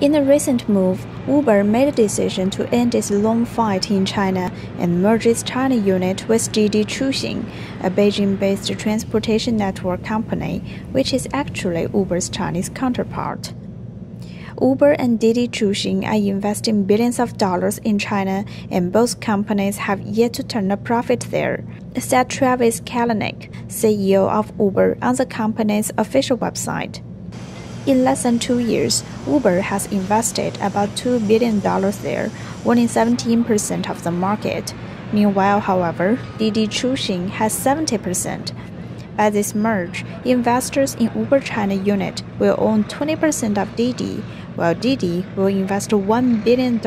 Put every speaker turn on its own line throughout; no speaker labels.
In a recent move, Uber made a decision to end its long fight in China and merge its China unit with Didi Chuxing, a Beijing-based transportation network company, which is actually Uber's Chinese counterpart. Uber and Didi Chuxing are investing billions of dollars in China, and both companies have yet to turn a profit there, said Travis Kalanick, CEO of Uber, on the company's official website. In less than 2 years, Uber has invested about $2 billion there, winning 17% of the market. Meanwhile, however, Didi Chuxing has 70%. By this merge, investors in Uber China unit will own 20% of Didi, while Didi will invest $1 billion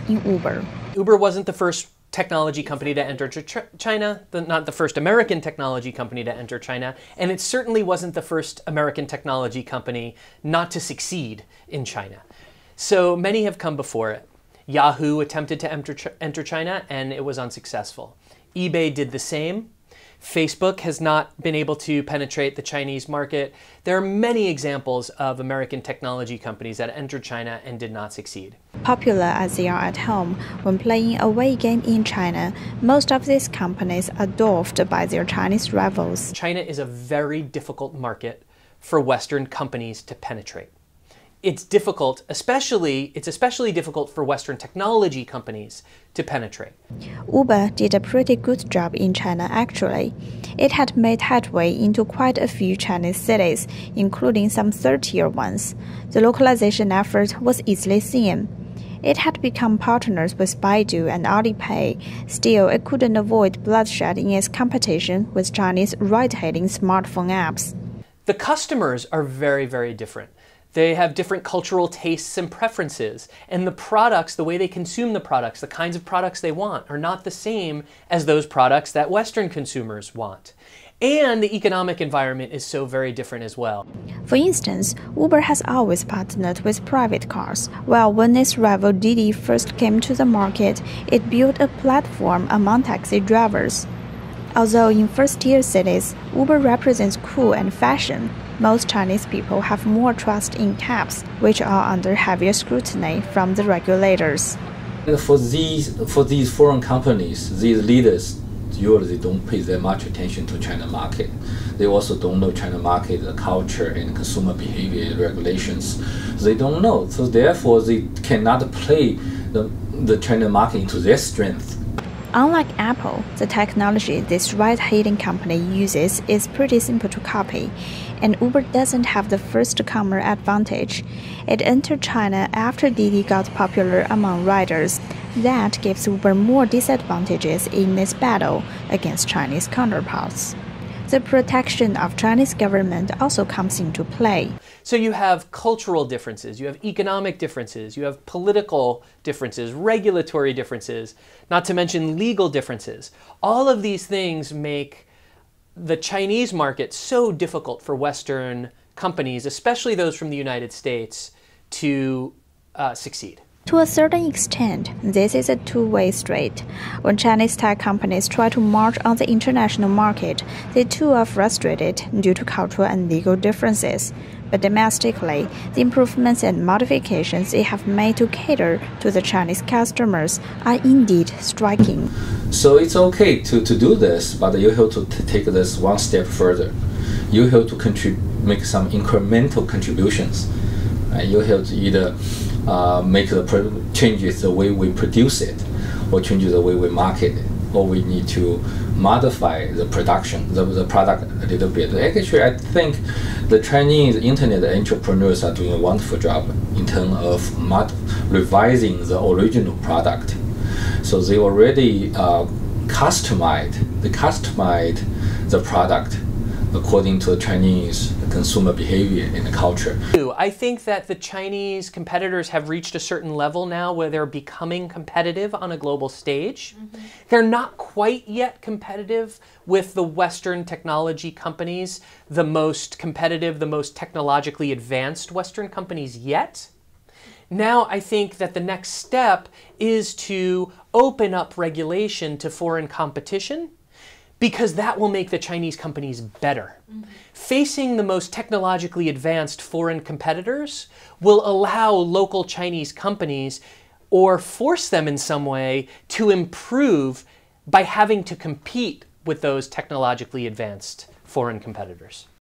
in Uber.
Uber wasn't the first technology company to enter China, not the first American technology company to enter China, and it certainly wasn't the first American technology company not to succeed in China. So many have come before it. Yahoo attempted to enter China and it was unsuccessful. eBay did the same. Facebook has not been able to penetrate the Chinese market. There are many examples of American technology companies that entered China and did not succeed.
Popular as they are at home, when playing a away game in China, most of these companies are dwarfed by their Chinese rivals.
China is a very difficult market for Western companies to penetrate. It's especially difficult for Western technology companies to penetrate.
Uber did a pretty good job in China actually. It had made headway into quite a few Chinese cities, including some third-tier ones. The localization effort was easily seen. It had become partners with Baidu and Alipay. Still, it couldn't avoid bloodshed in its competition with Chinese ride-hailing smartphone apps.
The customers are very, very different. They have different cultural tastes and preferences, and the products, the way they consume the products, the kinds of products they want, are not the same as those products that Western consumers want. And the economic environment is so very different as well.
For instance, Uber has always partnered with private cars, while when its rival Didi first came to the market, it built a platform among taxi drivers. Although in first-tier cities, Uber represents cool and fashion, most Chinese people have more trust in cabs, which are under heavier scrutiny from the regulators.
For these foreign companies, these leaders usually don't pay that much attention to China market. They also don't know China market, the culture and consumer behavior regulations. They don't know, so therefore they cannot play the China market into their strength.
Unlike Apple, the technology this ride-hailing company uses is pretty simple to copy, and Uber doesn't have the first-comer advantage. It entered China after Didi got popular among riders. That gives Uber more disadvantages in its battle against Chinese counterparts. The protection of Chinese government also comes into play.
So you have cultural differences, you have economic differences, you have political differences, regulatory differences, not to mention legal differences. All of these things make the Chinese market so difficult for Western companies, especially those from the United States, to succeed.
To a certain extent, this is a two-way street. When Chinese tech companies try to march on the international market, they too are frustrated due to cultural and legal differences. But domestically, the improvements and modifications they have made to cater to the Chinese customers are indeed striking.
So it's okay to do this, but you have to take this one step further. You have to make some incremental contributions. You have to either make the changes the way we produce it, or change the way we market it, or we need to modify the production, the product a little bit. Actually, I think the Chinese internet entrepreneurs are doing a wonderful job in terms of revising the original product. So they already customized the product according to Chinese consumer behavior and culture.
I think that the Chinese competitors have reached a certain level now where they're becoming competitive on a global stage. They're not quite yet competitive with the Western technology companies, the most competitive, the most technologically advanced Western companies yet. Now I think that the next step is to open up regulation to foreign competition, because that will make the Chinese companies better. Facing the most technologically advanced foreign competitors will allow local Chinese companies, or force them in some way, to improve by having to compete with those technologically advanced foreign competitors.